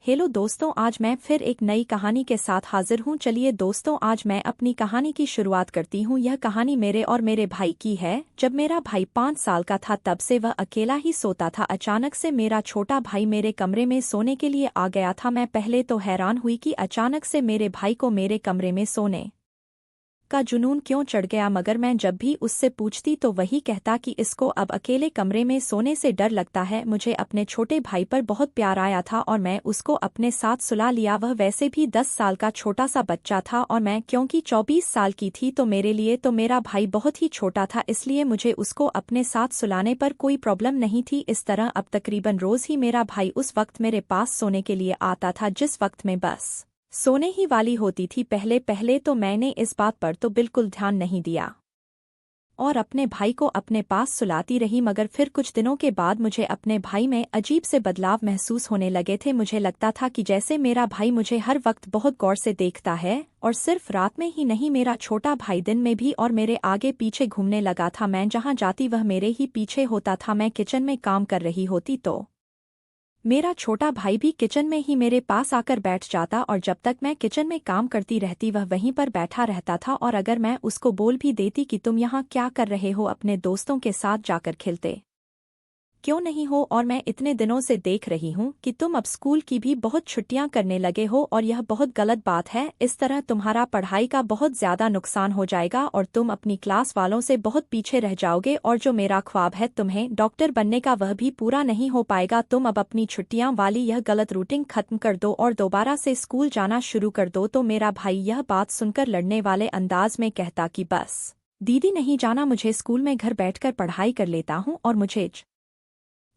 Hello दोस्तों, आज मैं फिर एक नई कहानी के साथ हाजिर हूँ। चलिए दोस्तों, आज मैं अपनी कहानी की शुरुआत करती हूँ। यह कहानी मेरे और मेरे भाई की है। जब मेरा भाई 5 साल का था तब से वह अकेला ही सोता था। अचानक से मेरा छोटा भाई मेरे कमरे में सोने के लिए आ गया था। मैं पहले तो हैरान हुई कि अचानक से मेरे भाई को मेरे कमरे में सोने का जुनून क्यों चढ़ गया, मगर मैं जब भी उससे पूछती तो वही कहता कि इसको अब अकेले कमरे में सोने से डर लगता है। मुझे अपने छोटे भाई पर बहुत प्यार आया था और मैं उसको अपने साथ सुला लिया। वह वैसे भी 10 साल का छोटा सा बच्चा था और मैं क्योंकि 24 साल की थी तो मेरे लिए तो मेरा भाई बहुत ही छोटा था, इसलिए मुझे उसको अपने साथ सुलाने पर कोई प्रॉब्लम नहीं थी। इस तरह अब तकरीबन रोज ही मेरा भाई उस वक्त मेरे पास सोने के लिए आता था जिस वक्त में बस सोने ही वाली होती थी। पहले पहले तो मैंने इस बात पर तो बिल्कुल ध्यान नहीं दिया और अपने भाई को अपने पास सुलाती रही, मगर फिर कुछ दिनों के बाद मुझे अपने भाई में अजीब से बदलाव महसूस होने लगे थे। मुझे लगता था कि जैसे मेरा भाई मुझे हर वक्त बहुत गौर से देखता है, और सिर्फ रात में ही नहीं, मेरा छोटा भाई दिन में भी और मेरे आगे पीछे घूमने लगा था। मैं जहाँ जाती वह मेरे ही पीछे होता था। मैं किचन में काम कर रही होती तो मेरा छोटा भाई भी किचन में ही मेरे पास आकर बैठ जाता, और जब तक मैं किचन में काम करती रहती वह वहीं पर बैठा रहता था। और अगर मैं उसको बोल भी देती कि तुम यहाँ क्या कर रहे हो, अपने दोस्तों के साथ जाकर खेलते क्यों नहीं हो, और मैं इतने दिनों से देख रही हूँ कि तुम अब स्कूल की भी बहुत छुट्टियां करने लगे हो और यह बहुत गलत बात है। इस तरह तुम्हारा पढ़ाई का बहुत ज्यादा नुकसान हो जाएगा और तुम अपनी क्लास वालों से बहुत पीछे रह जाओगे, और जो मेरा ख्वाब है तुम्हें डॉक्टर बनने का वह भी पूरा नहीं हो पाएगा। तुम अब अपनी छुट्टियां वाली यह गलत रूटीन खत्म कर दो और दोबारा से स्कूल जाना शुरू कर दो। तो मेरा भाई यह बात सुनकर लड़ने वाले अंदाज में कहता कि बस दीदी नहीं जाना, मुझे स्कूल में घर बैठकर पढ़ाई कर लेता हूँ और मुझे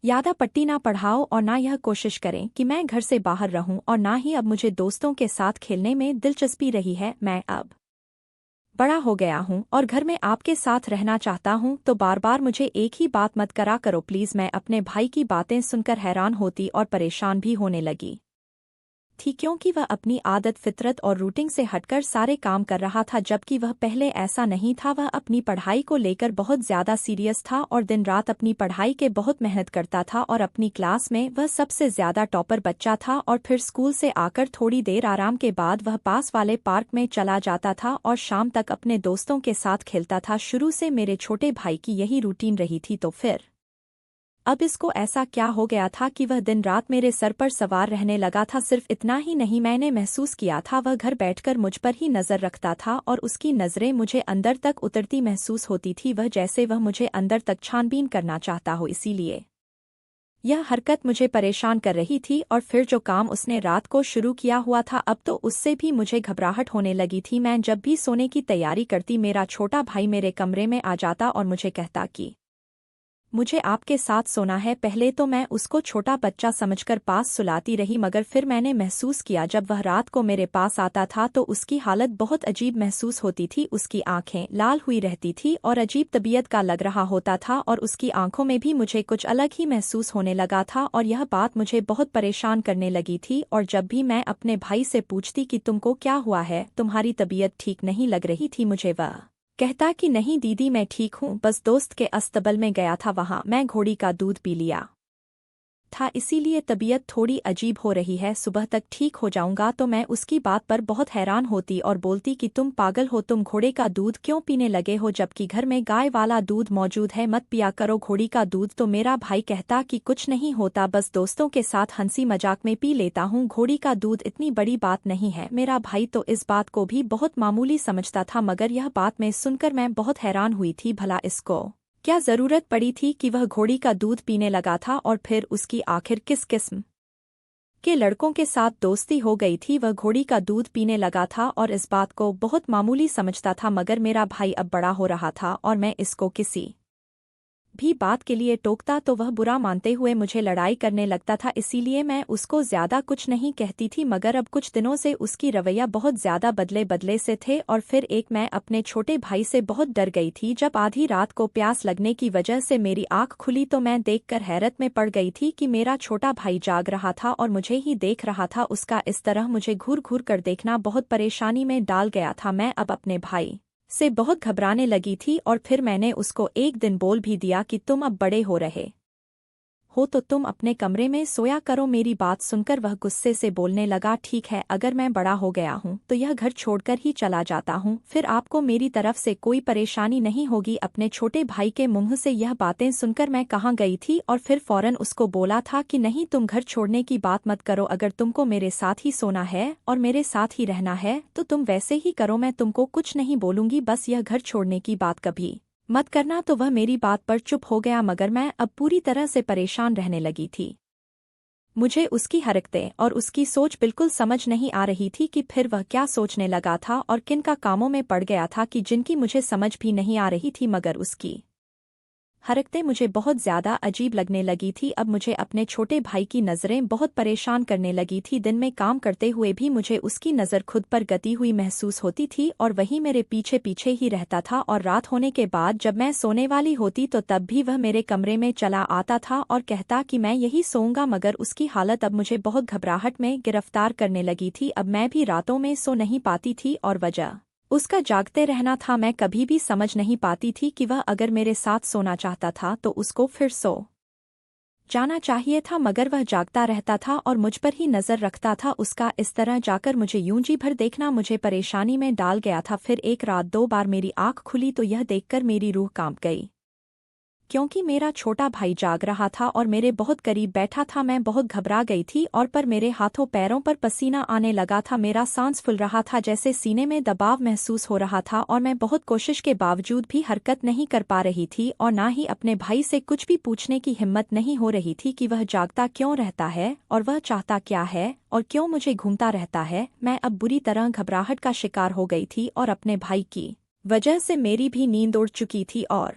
यादा पट्टी ना पढ़ाओ और ना यह कोशिश करें कि मैं घर से बाहर रहूं, और ना ही अब मुझे दोस्तों के साथ खेलने में दिलचस्पी रही है। मैं अब बड़ा हो गया हूं और घर में आपके साथ रहना चाहता हूं, तो बार बार मुझे एक ही बात मत करा करो प्लीज। मैं अपने भाई की बातें सुनकर हैरान होती और परेशान भी होने लगी थी, क्योंकि वह अपनी आदत फितरत और रूटीन से हटकर सारे काम कर रहा था, जबकि वह पहले ऐसा नहीं था। वह अपनी पढ़ाई को लेकर बहुत ज्यादा सीरियस था और दिन रात अपनी पढ़ाई के बहुत मेहनत करता था, और अपनी क्लास में वह सबसे ज्यादा टॉपर बच्चा था। और फिर स्कूल से आकर थोड़ी देर आराम के बाद वह पास वाले पार्क में चला जाता था और शाम तक अपने दोस्तों के साथ खेलता था। शुरू से मेरे छोटे भाई की यही रूटीन रही थी, तो फिर अब इसको ऐसा क्या हो गया था कि वह दिन रात मेरे सर पर सवार रहने लगा था। सिर्फ इतना ही नहीं, मैंने महसूस किया था वह घर बैठकर मुझ पर ही नजर रखता था और उसकी नजरें मुझे अंदर तक उतरती महसूस होती थी, वह जैसे वह मुझे अंदर तक छानबीन करना चाहता हो। इसीलिए यह हरकत मुझे परेशान कर रही थी। और फिर जो काम उसने रात को शुरू किया हुआ था, अब तो उससे भी मुझे घबराहट होने लगी थी। मैं जब भी सोने की तैयारी करती मेरा छोटा भाई मेरे कमरे में आ जाता और मुझे कहता कि मुझे आपके साथ सोना है। पहले तो मैं उसको छोटा बच्चा समझकर पास सुलाती रही, मगर फिर मैंने महसूस किया जब वह रात को मेरे पास आता था तो उसकी हालत बहुत अजीब महसूस होती थी। उसकी आंखें लाल हुई रहती थी और अजीब तबीयत का लग रहा होता था, और उसकी आंखों में भी मुझे कुछ अलग ही महसूस होने लगा था, और यह बात मुझे बहुत परेशान करने लगी थी। और जब भी मैं अपने भाई से पूछती कि तुमको क्या हुआ है, तुम्हारी तबीयत ठीक नहीं लग रही थी, मुझे वह कहता कि नहीं दीदी मैं ठीक हूँ, बस दोस्त के अस्तबल में गया था, वहाँ मैं घोड़ी का दूध पी लिया था, इसीलिए तबीयत थोड़ी अजीब हो रही है, सुबह तक ठीक हो जाऊंगा। तो मैं उसकी बात पर बहुत हैरान होती और बोलती कि तुम पागल हो, तुम घोड़े का दूध क्यों पीने लगे हो जबकि घर में गाय वाला दूध मौजूद है, मत पिया करो घोड़ी का दूध। तो मेरा भाई कहता कि कुछ नहीं होता, बस दोस्तों के साथ हंसी मजाक में पी लेता हूँ, घोड़ी का दूध इतनी बड़ी बात नहीं है। मेरा भाई तो इस बात को भी बहुत मामूली समझता था, मगर यह बात में सुनकर मैं बहुत हैरान हुई थी, भला इसको क्या जरूरत पड़ी थी कि वह घोड़ी का दूध पीने लगा था, और फिर उसकी आखिर किस किस्म के लड़कों के साथ दोस्ती हो गई थी। वह घोड़ी का दूध पीने लगा था और इस बात को बहुत मामूली समझता था, मगर मेरा भाई अब बड़ा हो रहा था और मैं इसको किसी भी बात के लिए टोकता तो वह बुरा मानते हुए मुझे लड़ाई करने लगता था, इसीलिए मैं उसको ज्यादा कुछ नहीं कहती थी। मगर अब कुछ दिनों से उसकी रवैया बहुत ज्यादा बदले बदले से थे, और फिर एक मैं अपने छोटे भाई से बहुत डर गई थी। जब आधी रात को प्यास लगने की वजह से मेरी आंख खुली तो मैं देखकर हैरत में पड़ गई थी कि मेरा छोटा भाई जाग रहा था और मुझे ही देख रहा था। उसका इस तरह मुझे घूर घूर कर देखना बहुत परेशानी में डाल गया था। मैं अब अपने भाई से बहुत घबराने लगी थी, और फिर मैंने उसको एक दिन बोल भी दिया कि तुम अब बड़े हो रहे हो तो तुम अपने कमरे में सोया करो। मेरी बात सुनकर वह गुस्से से बोलने लगा, ठीक है, अगर मैं बड़ा हो गया हूँ तो यह घर छोड़कर ही चला जाता हूँ, फिर आपको मेरी तरफ से कोई परेशानी नहीं होगी। अपने छोटे भाई के मुंह से यह बातें सुनकर मैं कहाँ गई थी और फिर फौरन उसको बोला था कि नहीं, तुम घर छोड़ने की बात मत करो। अगर तुमको मेरे साथ ही सोना है और मेरे साथ ही रहना है तो तुम वैसे ही करो, मैं तुमको कुछ नहीं बोलूंगी, बस यह घर छोड़ने की बात कभी मत करना। तो वह मेरी बात पर चुप हो गया, मगर मैं अब पूरी तरह से परेशान रहने लगी थी। मुझे उसकी हरकतें और उसकी सोच बिल्कुल समझ नहीं आ रही थी कि फिर वह क्या सोचने लगा था और किन का कामों में पड़ गया था कि जिनकी मुझे समझ भी नहीं आ रही थी, मगर उसकी हरकतें मुझे बहुत ज्यादा अजीब लगने लगी थी। अब मुझे अपने छोटे भाई की नज़रें बहुत परेशान करने लगी थी। दिन में काम करते हुए भी मुझे उसकी नज़र खुद पर गती हुई महसूस होती थी और वही मेरे पीछे पीछे ही रहता था। और रात होने के बाद जब मैं सोने वाली होती तो तब भी वह मेरे कमरे में चला आता था और कहता कि मैं यही सोऊंगा, मगर उसकी हालत अब मुझे बहुत घबराहट में गिरफ्तार करने लगी थी। अब मैं भी रातों में सो नहीं पाती थी और वजह उसका जागते रहना था। मैं कभी भी समझ नहीं पाती थी कि वह अगर मेरे साथ सोना चाहता था तो उसको फिर सो जाना चाहिए था, मगर वह जागता रहता था और मुझ पर ही नज़र रखता था। उसका इस तरह जाकर मुझे यूं जी भर देखना मुझे परेशानी में डाल गया था। फिर एक रात 2 बार मेरी आँख खुली तो यह देखकर मेरी रूह कांप गई, क्योंकि मेरा छोटा भाई जाग रहा था और मेरे बहुत करीब बैठा था। मैं बहुत घबरा गई थी और पर मेरे हाथों पैरों पर पसीना आने लगा था। मेरा सांस फूल रहा था, जैसे सीने में दबाव महसूस हो रहा था और मैं बहुत कोशिश के बावजूद भी हरकत नहीं कर पा रही थी और ना ही अपने भाई से कुछ भी पूछने की हिम्मत नहीं हो रही थी कि वह जागता क्यों रहता है और वह चाहता क्या है और क्यों मुझे घूमता रहता है। मैं अब बुरी तरह घबराहट का शिकार हो गई थी और अपने भाई की वजह से मेरी भी नींद उड़ चुकी थी और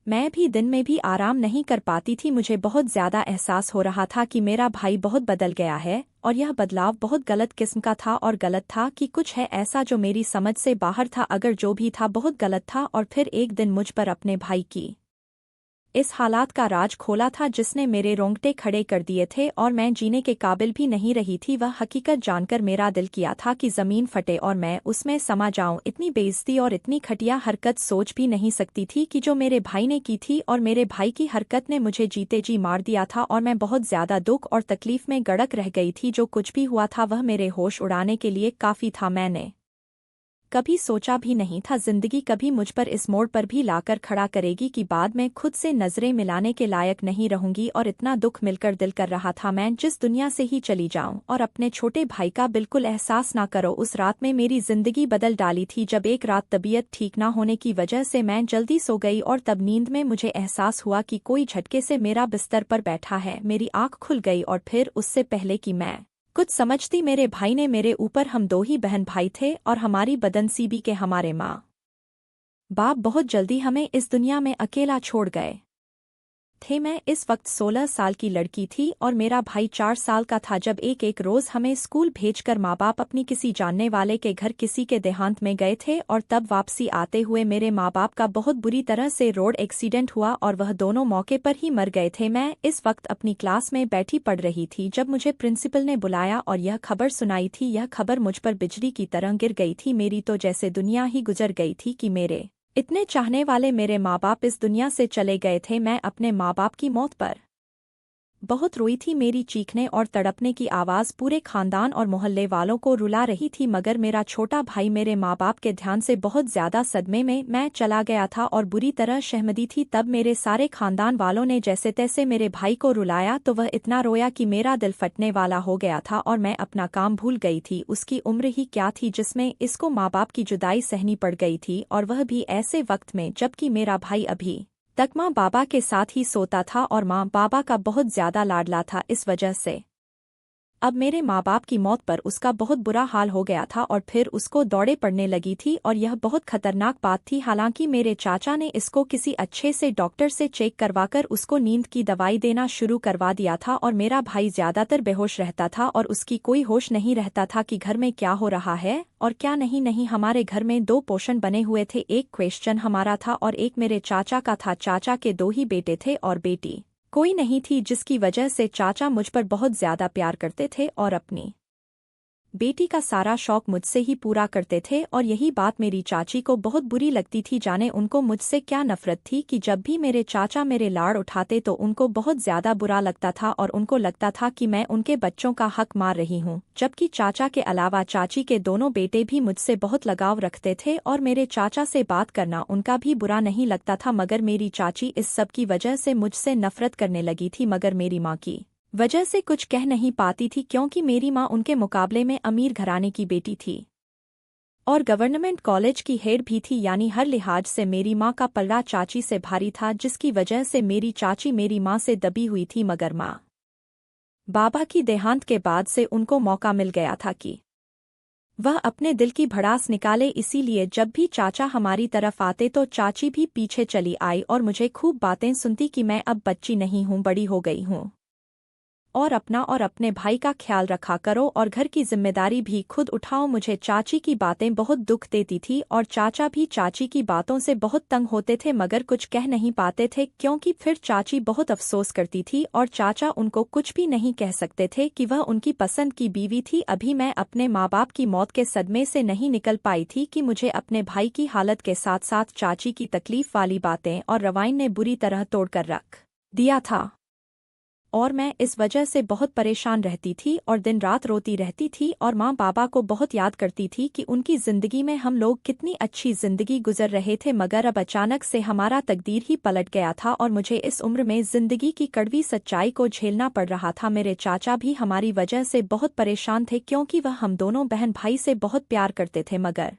मैं भी दिन में भी आराम नहीं कर पाती थी। मुझे बहुत ज्यादा एहसास हो रहा था कि मेरा भाई बहुत बदल गया है और यह बदलाव बहुत गलत किस्म का था और गलत था कि कुछ है ऐसा जो मेरी समझ से बाहर था। अगर जो भी था बहुत गलत था और फिर एक दिन मुझ पर अपने भाई की इस हालात का राज खोला था जिसने मेरे रोंगटे खड़े कर दिए थे और मैं जीने के काबिल भी नहीं रही थी। वह हकीकत जानकर मेरा दिल किया था कि जमीन फटे और मैं उसमें समा जाऊं। इतनी बेइज्जती और इतनी घटिया हरकत सोच भी नहीं सकती थी कि जो मेरे भाई ने की थी, और मेरे भाई की हरकत ने मुझे जीते जी मार दिया था और मैं बहुत ज्यादा दुख और तकलीफ में गड़क रह गई थी। जो कुछ भी हुआ था वह मेरे होश उड़ाने के लिए काफी था। मैंने कभी सोचा भी नहीं था जिंदगी कभी मुझ पर इस मोड़ पर भी लाकर खड़ा करेगी कि बाद में खुद से नजरें मिलाने के लायक नहीं रहूंगी। और इतना दुख मिलकर दिल कर रहा था मैं जिस दुनिया से ही चली जाऊं और अपने छोटे भाई का बिल्कुल एहसास ना करो। उस रात में मेरी जिंदगी बदल डाली थी जब एक रात तबीयत ठीक ना होने की वजह से मैं जल्दी सो गई और तब नींद में मुझे एहसास हुआ कि कोई झटके से मेरा बिस्तर पर बैठा है। मेरी आंख खुल गई और फिर उससे पहले कि मैं कुछ समझती मेरे भाई ने मेरे ऊपर, हम 2 ही बहन भाई थे और हमारी बदनसीबी के हमारे माँ बाप बहुत जल्दी हमें इस दुनिया में अकेला छोड़ गए थे। मैं इस वक्त 16 साल की लड़की थी और मेरा भाई 4 साल का था जब एक एक रोज हमें स्कूल भेजकर माँ बाप अपनी किसी जानने वाले के घर किसी के देहांत में गए थे। और तब वापसी आते हुए मेरे माँ बाप का बहुत बुरी तरह से रोड एक्सीडेंट हुआ और वह दोनों मौके पर ही मर गए थे। मैं इस वक्त अपनी क्लास में बैठी पढ़ रही थी जब मुझे प्रिंसिपल ने बुलाया और यह खबर सुनाई थी। यह खबर मुझ पर बिजली की तरह गिर गई थी। मेरी तो जैसे दुनिया ही गुजर गई थी कि मेरे इतने चाहने वाले मेरे माँ बाप इस दुनिया से चले गए थे। मैं अपने माँ बाप की मौत पर बहुत रोई थी। मेरी चीखने और तड़पने की आवाज़ पूरे खानदान और मोहल्ले वालों को रुला रही थी, मगर मेरा छोटा भाई मेरे माँ बाप के ध्यान से बहुत ज्यादा सदमे में मैं चला गया था और बुरी तरह शहमदी थी। तब मेरे सारे खानदान वालों ने जैसे तैसे मेरे भाई को रुलाया तो वह इतना रोया कि मेरा दिल फटने वाला हो गया था और मैं अपना काम भूल गई थी। उसकी उम्र ही क्या थी जिसमें इसको माँ बाप की जुदाई सहनी पड़ गई थी, और वह भी ऐसे वक्त में जबकि मेरा भाई अभी तक माँ बाबा के साथ ही सोता था और माँ बाबा का बहुत ज्यादा लाडला था। इस वजह से अब मेरे माँ बाप की मौत पर उसका बहुत बुरा हाल हो गया था और फिर उसको दौड़े पड़ने लगी थी और यह बहुत खतरनाक बात थी। हालांकि मेरे चाचा ने इसको किसी अच्छे से डॉक्टर से चेक करवाकर उसको नींद की दवाई देना शुरू करवा दिया था और मेरा भाई ज्यादातर बेहोश रहता था और उसकी कोई होश नहीं रहता था कि घर में क्या हो रहा है और क्या नहीं। नहीं, हमारे घर में 2 पोर्शन बने हुए थे, एक क्वेश्चन हमारा था और एक मेरे चाचा का था। चाचा के 2 ही बेटे थे और बेटी कोई नहीं थी, जिसकी वजह से चाचा मुझ पर बहुत ज्यादा प्यार करते थे और अपनी बेटी का सारा शौक मुझसे ही पूरा करते थे और यही बात मेरी चाची को बहुत बुरी लगती थी। जाने उनको मुझसे क्या नफरत थी कि जब भी मेरे चाचा मेरे लाड़ उठाते तो उनको बहुत ज्यादा बुरा लगता था और उनको लगता था कि मैं उनके बच्चों का हक मार रही हूँ। जबकि चाचा के अलावा चाची के दोनों बेटे भी मुझसे बहुत लगाव रखते थे और मेरे चाचा से बात करना उनका भी बुरा नहीं लगता था, मगर मेरी चाची इस सब की वजह से मुझसे नफरत करने लगी थी। मगर मेरी माँ की वजह से कुछ कह नहीं पाती थी क्योंकि मेरी माँ उनके मुकाबले में अमीर घराने की बेटी थी और गवर्नमेंट कॉलेज की हेड भी थी, यानी हर लिहाज से मेरी माँ का पल्ला चाची से भारी था, जिसकी वजह से मेरी चाची मेरी माँ से दबी हुई थी। मगर माँ बाबा की देहांत के बाद से उनको मौका मिल गया था कि वह अपने दिल की भड़ास निकाले, इसीलिए जब भी चाचा हमारी तरफ आते तो चाची भी पीछे चली आई और मुझे खूब बातें सुनती कि मैं अब बच्ची नहीं हूँ, बड़ी हो गई हूँ और अपना और अपने भाई का ख्याल रखा करो और घर की जिम्मेदारी भी खुद उठाओ। मुझे चाची की बातें बहुत दुख देती थी और चाचा भी चाची की बातों से बहुत तंग होते थे, मगर कुछ कह नहीं पाते थे क्योंकि फिर चाची बहुत अफसोस करती थी और चाचा उनको कुछ भी नहीं कह सकते थे कि वह उनकी पसंद की बीवी थी। अभी मैं अपने माँ बाप की मौत के सदमे से नहीं निकल पाई थी कि मुझे अपने भाई की हालत के साथ साथ चाची की तकलीफ वाली बातें और रवाइन ने बुरी तरह तोड़कर रख दिया था और मैं इस वजह से बहुत परेशान रहती थी और दिन रात रोती रहती थी और माँ बाबा को बहुत याद करती थी कि उनकी ज़िंदगी में हम लोग कितनी अच्छी ज़िंदगी गुजर रहे थे, मगर अब अचानक से हमारा तकदीर ही पलट गया था और मुझे इस उम्र में ज़िंदगी की कड़वी सच्चाई को झेलना पड़ रहा था। मेरे चाचा भी हमारी वजह से बहुत परेशान थे क्योंकि वह हम दोनों बहन भाई से बहुत प्यार करते थे, मगर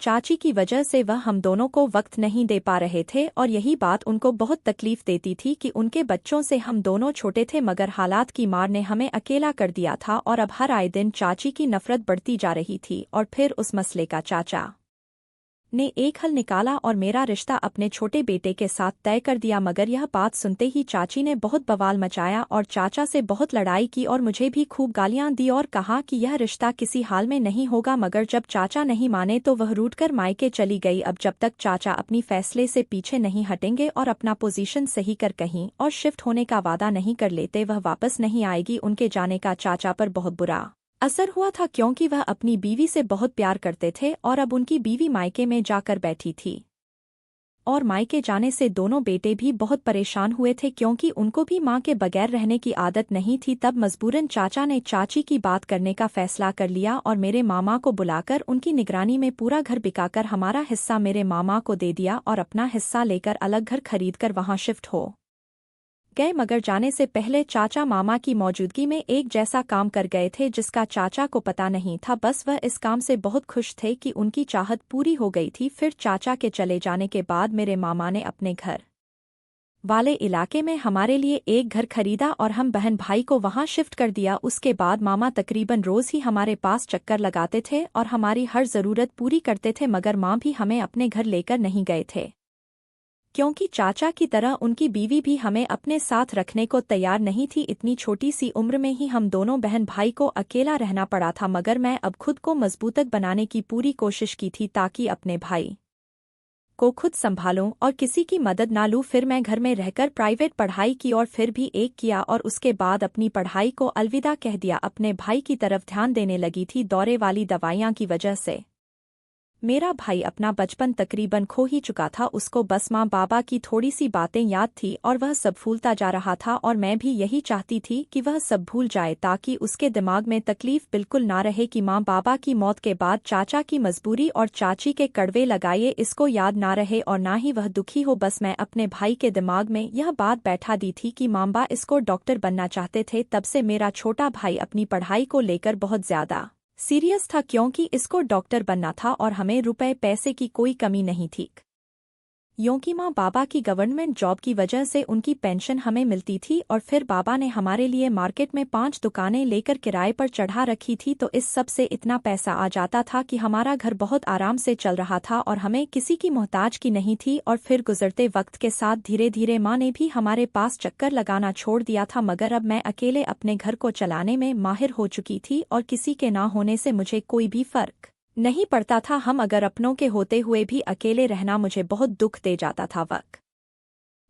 चाची की वजह से वह हम दोनों को वक्त नहीं दे पा रहे थे और यही बात उनको बहुत तकलीफ देती थी कि उनके बच्चों से हम दोनों छोटे थे, मगर हालात की मार ने हमें अकेला कर दिया था और अब हर आए दिन चाची की नफरत बढ़ती जा रही थी। और फिर उस मसले का चाचा ने एक हल निकाला और मेरा रिश्ता अपने छोटे बेटे के साथ तय कर दिया। मगर यह बात सुनते ही चाची ने बहुत बवाल मचाया और चाचा से बहुत लड़ाई की और मुझे भी खूब गालियां दी और कहा कि यह रिश्ता किसी हाल में नहीं होगा। मगर जब चाचा नहीं माने तो वह रूठकर मायके चली गई। अब जब तक चाचा अपनी फैसले से पीछे नहीं हटेंगे और अपना पोजीशन सही कर कहीं और शिफ्ट होने का वादा नहीं कर लेते, वह वापस नहीं आएगी। उनके जाने का चाचा पर बहुत बुरा असर हुआ था क्योंकि वह अपनी बीवी से बहुत प्यार करते थे और अब उनकी बीवी मायके में जाकर बैठी थी और मायके जाने से दोनों बेटे भी बहुत परेशान हुए थे क्योंकि उनको भी मां के बगैर रहने की आदत नहीं थी। तब मजबूरन चाचा ने चाची की बात करने का फैसला कर लिया और मेरे मामा को बुलाकर उनकी निगरानी में पूरा घर बिकाकर हमारा हिस्सा मेरे मामा को दे दिया और अपना हिस्सा लेकर अलग घर खरीदकर वहां शिफ्ट हो गए। मगर जाने से पहले चाचा मामा की मौजूदगी में एक जैसा काम कर गए थे जिसका चाचा को पता नहीं था, बस वह इस काम से बहुत खुश थे कि उनकी चाहत पूरी हो गई थी। फिर चाचा के चले जाने के बाद मेरे मामा ने अपने घर वाले इलाके में हमारे लिए एक घर खरीदा और हम बहन भाई को वहां शिफ्ट कर दिया। उसके बाद मामा तकरीबन रोज ही हमारे पास चक्कर लगाते थे और हमारी हर जरूरत पूरी करते थे, मगर माँ भी हमें अपने घर लेकर नहीं गए थे क्योंकि चाचा की तरह उनकी बीवी भी हमें अपने साथ रखने को तैयार नहीं थी। इतनी छोटी सी उम्र में ही हम दोनों बहन भाई को अकेला रहना पड़ा था, मगर मैं अब खुद को मजबूतक बनाने की पूरी कोशिश की थी ताकि अपने भाई को खुद संभालूं और किसी की मदद ना लूं। फिर मैं घर में रहकर प्राइवेट पढ़ाई की और फिर भी एक किया और उसके बाद अपनी पढ़ाई को अलविदा कह दिया। अपने भाई की तरफ ध्यान देने लगी थी। दौरे वाली दवाइयां की वजह से मेरा भाई अपना बचपन तकरीबन खो ही चुका था। उसको बस माँ बाबा की थोड़ी सी बातें याद थी और वह सब भूलता जा रहा था और मैं भी यही चाहती थी कि वह सब भूल जाए ताकि उसके दिमाग में तकलीफ बिल्कुल ना रहे कि माँ बाबा की मौत के बाद चाचा की मजबूरी और चाची के कड़वे लगाए इसको याद ना रहे और ना ही वह दुखी हो। बस मैं अपने भाई के दिमाग में यह बात बैठा दी थी कि माँ इसको डॉक्टर बनना चाहते थे। तब से मेरा छोटा भाई अपनी पढ़ाई को लेकर बहुत ज्यादा सीरियस था क्योंकि इसको डॉक्टर बनना था और हमें रुपए पैसे की कोई कमी नहीं थी क्योंकि माँ बाबा की गवर्नमेंट जॉब की वजह से उनकी पेंशन हमें मिलती थी और फिर बाबा ने हमारे लिए मार्केट में 5 दुकानें लेकर किराए पर चढ़ा रखी थी, तो इस सब से इतना पैसा आ जाता था कि हमारा घर बहुत आराम से चल रहा था और हमें किसी की मोहताज की नहीं थी। और फिर गुजरते वक्त के साथ धीरे धीरे माँ ने भी हमारे पास चक्कर लगाना छोड़ दिया था, मगर अब मैं अकेले अपने घर को चलाने में माहिर हो चुकी थी और किसी के ना होने से मुझे कोई भी फर्क नहीं पड़ता था। हम अगर अपनों के होते हुए भी अकेले रहना मुझे बहुत दुख दे जाता था। वक्त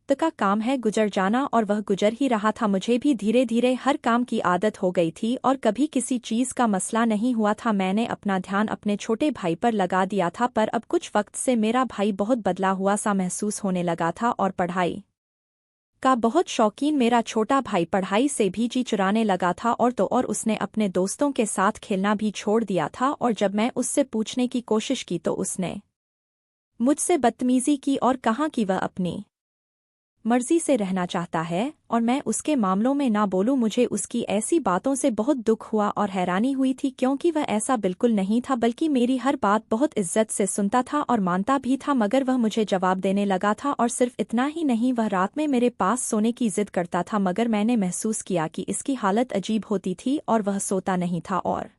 का काम है गुजर जाना और वह गुजर ही रहा था। मुझे भी धीरे धीरे हर काम की आदत हो गई थी और कभी किसी चीज का मसला नहीं हुआ था। मैंने अपना ध्यान अपने छोटे भाई पर लगा दिया था, पर अब कुछ वक्त से मेरा भाई बहुत बदला हुआ सा महसूस होने लगा था और पढ़ाई का बहुत शौकीन मेरा छोटा भाई पढ़ाई से भी जी चुराने लगा था और उसने अपने दोस्तों के साथ खेलना भी छोड़ दिया था। और जब मैं उससे पूछने की कोशिश की तो उसने मुझसे बदतमीजी की और कहा कि वह अपनी मर्जी से रहना चाहता है और मैं उसके मामलों में ना बोलूं। मुझे उसकी ऐसी बातों से बहुत दुख हुआ और हैरानी हुई थी, क्योंकि वह ऐसा बिल्कुल नहीं था, बल्कि मेरी हर बात बहुत इज्जत से सुनता था और मानता भी था। मगर वह मुझे जवाब देने लगा था, और सिर्फ इतना ही नहीं, वह रात में मेरे पास सोने की जिद करता था। मगर मैंने महसूस किया कि इसकी हालत अजीब होती थी और वह सोता नहीं था, और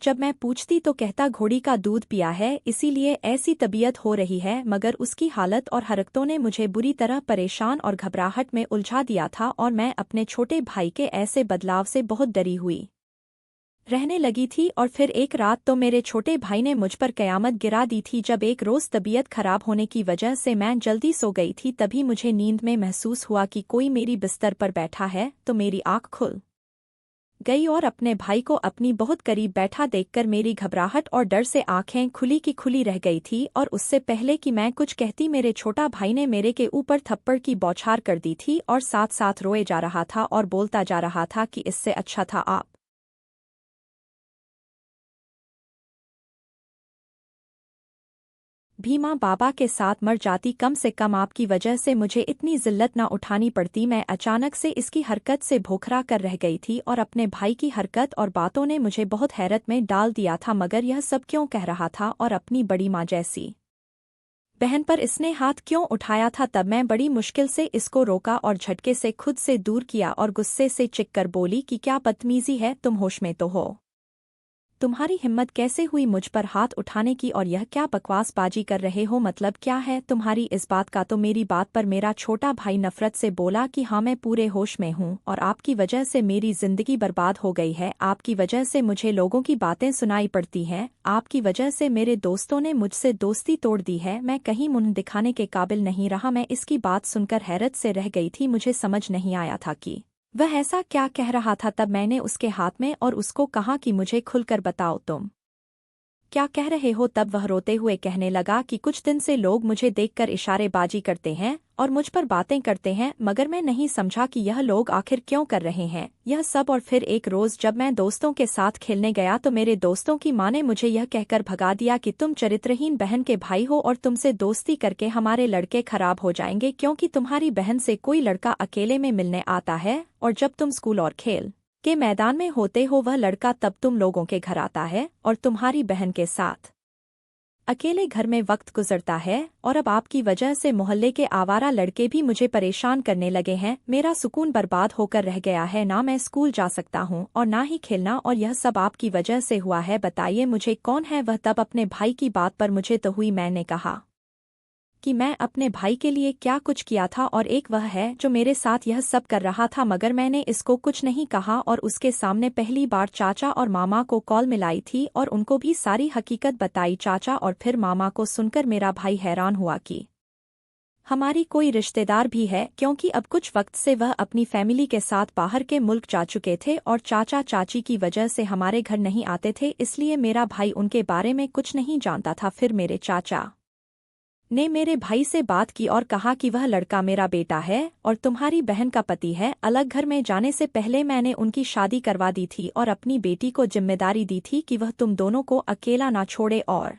जब मैं पूछती तो कहता घोड़ी का दूध पिया है इसीलिए ऐसी तबीयत हो रही है। मगर उसकी हालत और हरकतों ने मुझे बुरी तरह परेशान और घबराहट में उलझा दिया था, और मैं अपने छोटे भाई के ऐसे बदलाव से बहुत डरी हुई रहने लगी थी। और फिर एक रात तो मेरे छोटे भाई ने मुझ पर कयामत गिरा दी थी। जब एक रोज़ तबीयत खराब होने की वजह से मैं जल्दी सो गई थी, तभी मुझे नींद में महसूस हुआ कि कोई मेरी बिस्तर पर बैठा है। तो मेरी आँख खुल गई और अपने भाई को अपनी बहुत करीब बैठा देखकर मेरी घबराहट और डर से आंखें खुली की खुली रह गई थी। और उससे पहले कि मैं कुछ कहती, मेरे छोटा भाई ने मेरे के ऊपर थप्पड़ की बौछार कर दी थी और साथ साथ रोए जा रहा था और बोलता जा रहा था कि इससे अच्छा था आप भी माँ बाबा के साथ मर जाती, कम से कम आपकी वजह से मुझे इतनी जिल्लत ना उठानी पड़ती। मैं अचानक से इसकी हरकत से भोखरा कर रह गई थी और अपने भाई की हरकत और बातों ने मुझे बहुत हैरत में डाल दिया था। मगर यह सब क्यों कह रहा था और अपनी बड़ी माँ जैसी बहन पर इसने हाथ क्यों उठाया था? तब मैं बड़ी मुश्किल से इसको रोका और झटके से खुद से दूर किया और गुस्से से चिढ़ कर बोली कि क्या बदतमीजी है, तुम होश में तो हो? तुम्हारी हिम्मत कैसे हुई मुझ पर हाथ उठाने की, और यह क्या बकवासबाजी कर रहे हो? मतलब क्या है तुम्हारी इस बात का? तो मेरी बात पर मेरा छोटा भाई नफरत से बोला कि हाँ, मैं पूरे होश में हूँ और आपकी वजह से मेरी जिंदगी बर्बाद हो गई है। आपकी वजह से मुझे लोगों की बातें सुनाई पड़ती हैं, आपकी वजह से मेरे दोस्तों ने मुझसे दोस्ती तोड़ दी है। मैं कहीं मुंह दिखाने के काबिल नहीं रहा। मैं इसकी बात सुनकर हैरत से रह गई थी। मुझे समझ नहीं आया था कि वह ऐसा क्या कह रहा था। तब मैंने उसके हाथ में और उसको कहा कि मुझे खुलकर बताओ, तुम क्या कह रहे हो? तब वह रोते हुए कहने लगा कि कुछ दिन से लोग मुझे देखकर इशारेबाजी करते हैं और मुझ पर बातें करते हैं, मगर मैं नहीं समझा कि यह लोग आखिर क्यों कर रहे हैं यह सब। और फिर एक रोज़ जब मैं दोस्तों के साथ खेलने गया तो मेरे दोस्तों की माँ ने मुझे यह कहकर भगा दिया कि तुम चरित्रहीन बहन के भाई हो और तुमसे दोस्ती करके हमारे लड़के खराब हो जाएंगे, क्योंकि तुम्हारी बहन से कोई लड़का अकेले में मिलने आता है और जब तुम स्कूल और खेल के मैदान में होते हो वह लड़का तब तुम लोगों के घर आता है और तुम्हारी बहन के साथ अकेले घर में वक्त गुजरता है। और अब आपकी वजह से मोहल्ले के आवारा लड़के भी मुझे परेशान करने लगे हैं। मेरा सुकून बर्बाद होकर रह गया है, ना मैं स्कूल जा सकता हूँ और ना ही खेलना, और यह सब आपकी वजह से हुआ है। बताइए मुझे कौन है वह? तब अपने भाई की बात पर मुझे तो हुई। मैंने कहा कि मैं अपने भाई के लिए क्या कुछ किया था, और एक वह है जो मेरे साथ यह सब कर रहा था। मगर मैंने इसको कुछ नहीं कहा और उसके सामने पहली बार चाचा और मामा को कॉल मिलाई थी और उनको भी सारी हकीकत बताई। चाचा और फिर मामा को सुनकर मेरा भाई हैरान हुआ कि हमारी कोई रिश्तेदार भी है, क्योंकि अब कुछ वक्त से वह अपनी फैमिली के साथ बाहर के मुल्क जा चुके थे और चाचा चाची की वजह से हमारे घर नहीं आते थे, इसलिए मेरा भाई उनके बारे में कुछ नहीं जानता था। फिर मेरे चाचा ने मेरे भाई से बात की और कहा कि वह लड़का मेरा बेटा है और तुम्हारी बहन का पति है। अलग घर में जाने से पहले मैंने उनकी शादी करवा दी थी और अपनी बेटी को जिम्मेदारी दी थी कि वह तुम दोनों को अकेला ना छोड़े और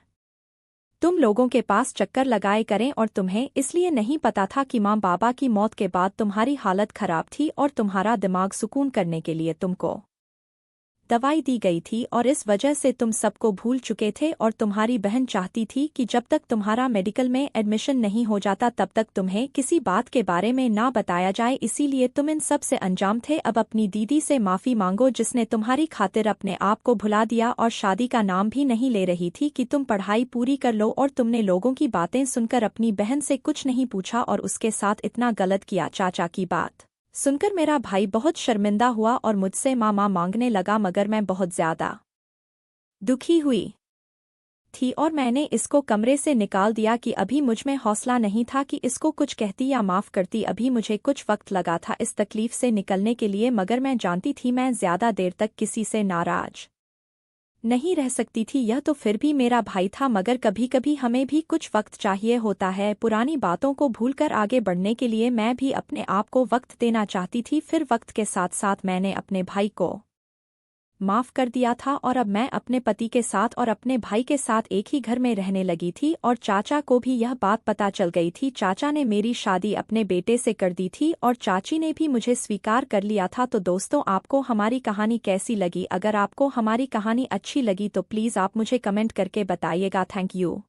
तुम लोगों के पास चक्कर लगाए करें। और तुम्हें इसलिए नहीं पता था कि माँ बाबा की मौत के बाद तुम्हारी हालत खराब थी और तुम्हारा दिमाग सुकून करने के लिए तुमको दवाई दी गई थी, और इस वजह से तुम सबको भूल चुके थे। और तुम्हारी बहन चाहती थी कि जब तक तुम्हारा मेडिकल में एडमिशन नहीं हो जाता तब तक तुम्हें किसी बात के बारे में ना बताया जाए, इसीलिए तुम इन सब से अंजाम थे। अब अपनी दीदी से माफ़ी मांगो जिसने तुम्हारी खातिर अपने आप को भुला दिया और शादी का नाम भी नहीं ले रही थी कि तुम पढ़ाई पूरी कर लो। और तुमने लोगों की बातें सुनकर अपनी बहन से कुछ नहीं पूछा और उसके साथ इतना गलत किया। चाचा की बात सुनकर मेरा भाई बहुत शर्मिंदा हुआ और मुझसे मामा मांगने लगा, मगर मैं बहुत ज्यादा दुखी हुई थी और मैंने इसको कमरे से निकाल दिया कि अभी मुझ में हौसला नहीं था कि इसको कुछ कहती या माफ़ करती। अभी मुझे कुछ वक्त लगा था इस तकलीफ से निकलने के लिए, मगर मैं जानती थी मैं ज़्यादा देर तक किसी से नाराज नहीं रह सकती थी। यह तो फिर भी मेरा भाई था, मगर कभी कभी हमें भी कुछ वक्त चाहिए होता है पुरानी बातों को भूलकर आगे बढ़ने के लिए। मैं भी अपने आप को वक्त देना चाहती थी। फिर वक्त के साथ साथ मैंने अपने भाई को माफ़ कर दिया था और अब मैं अपने पति के साथ और अपने भाई के साथ एक ही घर में रहने लगी थी। और चाचा को भी यह बात पता चल गई थी। चाचा ने मेरी शादी अपने बेटे से कर दी थी और चाची ने भी मुझे स्वीकार कर लिया था। तो दोस्तों, आपको हमारी कहानी कैसी लगी? अगर आपको हमारी कहानी अच्छी लगी तो प्लीज़ आप मुझे कमेंट करके बताइएगा। Thank you.